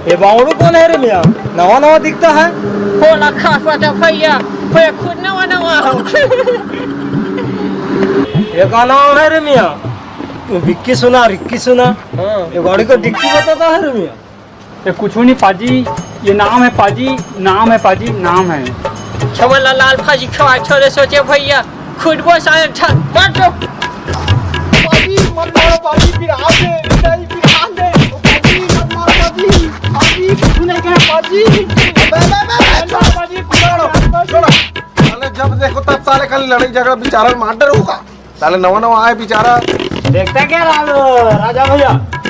ये बावड़ू कौन है रे मियाँ? नवा नवा दिखता है। हो रखा पता भैया, भैया खुद नवा नवा हो। ये का नाम है रे मियाँ? विक्की सुना, रिक्की सुना। ये गाड़ी को डिक्की बताता है रे मियाँ। ये कुछ नहीं पाजी, ये नाम है पाजी, नाम है पाजी, नाम है। छवला लाल भाजी खवा छोड़े सोचे भैया खुद वो शायद था। मत लो पाजी मत मारो पाजी, फिर आगे नहीं फिर आगे। पाजी मत मारो पाजी, पाजी कुछ नहीं कहे पाजी। पाजी छोड़ो। साले जब देखो तब साले खाली लड़ाई झगड़ा बेचारा मार होगा। साले नवा नवा आए बेचारा। देखता क्या राजा भैया?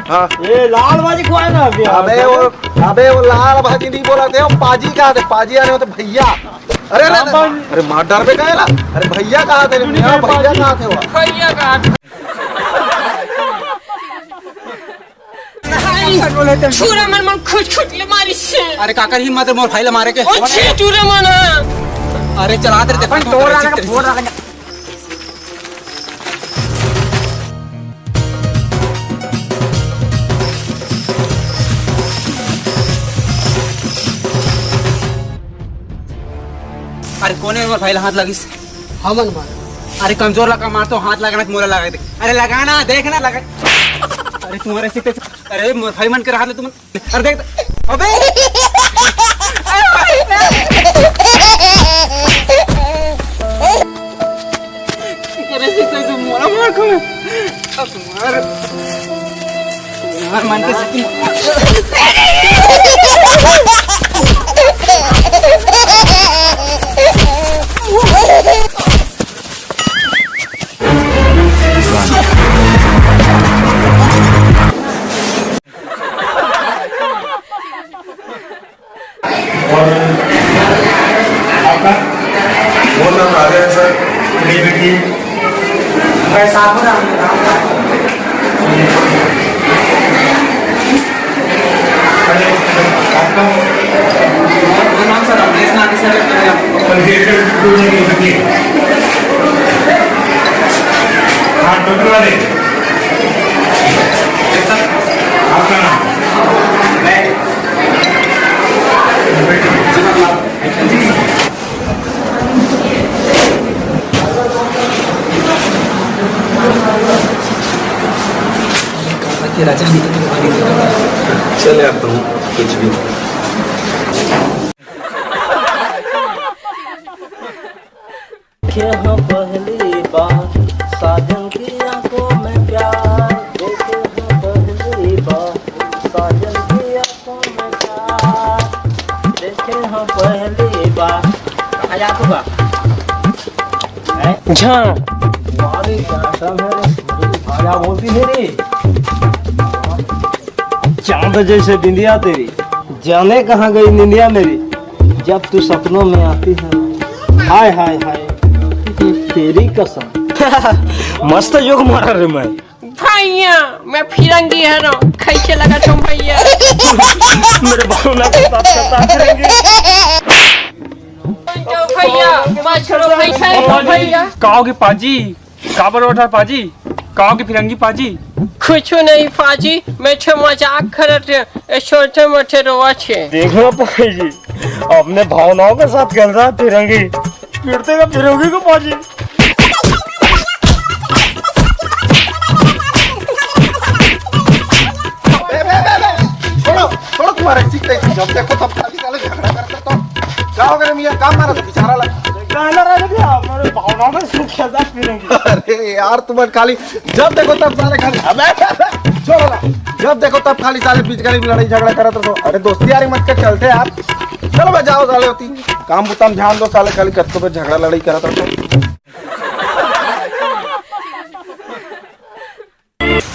हाँ ये लाल भाजी खुआए ना अभी। अबे वो लाल भाजी नहीं बोला थे, पाजी कहा थे, पाजी आने होते भैया। अरे मार डाल पे गए ना। अरे भैया कहा थे, भैया कहा थे वो भैया का चूरा मन खुद ले मारी से। अरे काकर ही मत मोर फाइल मारे के। अच्छे चूरा मन। अरे चला दे देखो तोड़ रहा। अरे कोने में फाइल हाथ लगिस? हमन मार। अरे कमजोर लगा मार तो हाथ लगाना मोला लगा दे। अरे लगाना देखना लगा। अरे तुम्हारे से अरे फाइल मन के हाथ ले तुम। अरे देख अबे अरे से मोला मार को तुम्हारे मन के वो नाम आ गया सर। पैसा राजा चल यार तुम कुछ भी। हाँ पहली बार साजन की आंखों में प्यार देखे, हाँ पहली बार साजन की आंखों में प्यार देखे, हाँ पहली बार। आजा तू बा झां तुम्हारी क्या सब है रे? भाजा बोलती है रे। चांद जैसे बिंदिया तेरी, जाने कहाँ गई निंदिया मेरी, जब तू सपनों में आती है। हाय हाय हाय तेरी कसम। मस्त जोक मारा रे मैं। भैया मैं फिरंगी है ना, कैसे लगा तुम भैया? मेरे भावना के साथ सता करेंगे। भैया मत छोड़ो भैया। कहो की पाजी काबर उठा पाजी, कहो की फिरंगी पाजी। कुछ नहीं फाजी, मैं छे मजाक करते छोटे मोटे रोवा छे। देखो पाजी जी अपने भावनाओं के साथ खेल रहा है फिरंगी, फिरते का फिरंगी को पाजी। छोड़ो तुम्हारे जब देखो तब खाली साले झगड़ा करते तो क्या हो गया मियां? काम मारा तो बेचारा लगा। भावनाओं में सूख खेलता फिरंगी। अरे यार तुम्हारे खाली जब देखो तब साले खाली छोड़ो ना, जब देखो तब खाली साले बीच गली में लड़ाई झगड़ा करते तो। अरे दोस्ती यारी मत कर चलते यार। चलो मैं जाओ साले होती काम बुताम ध्यान दो। साले खाली कत्तों पे झगड़ा लड़ाई करता तो।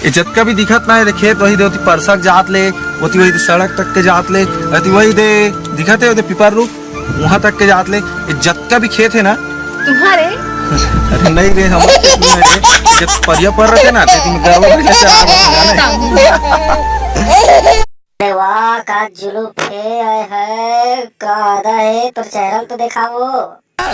इज्जत का भी दिखत ना है। खेत वही दे होती परसक जात ले, होती वही सड़क तक के जात ले, वही दे दिखत है पिपर रू वहां तक के जात ले। इज्जत का भी खेत है ना तुम्हारे? अरे नहीं रे हम इज्जत परिया पर रहे ना तुम गर्व अरे वाह का जुलूप है का आधा है तो चेहरा तो दिखाओ। है।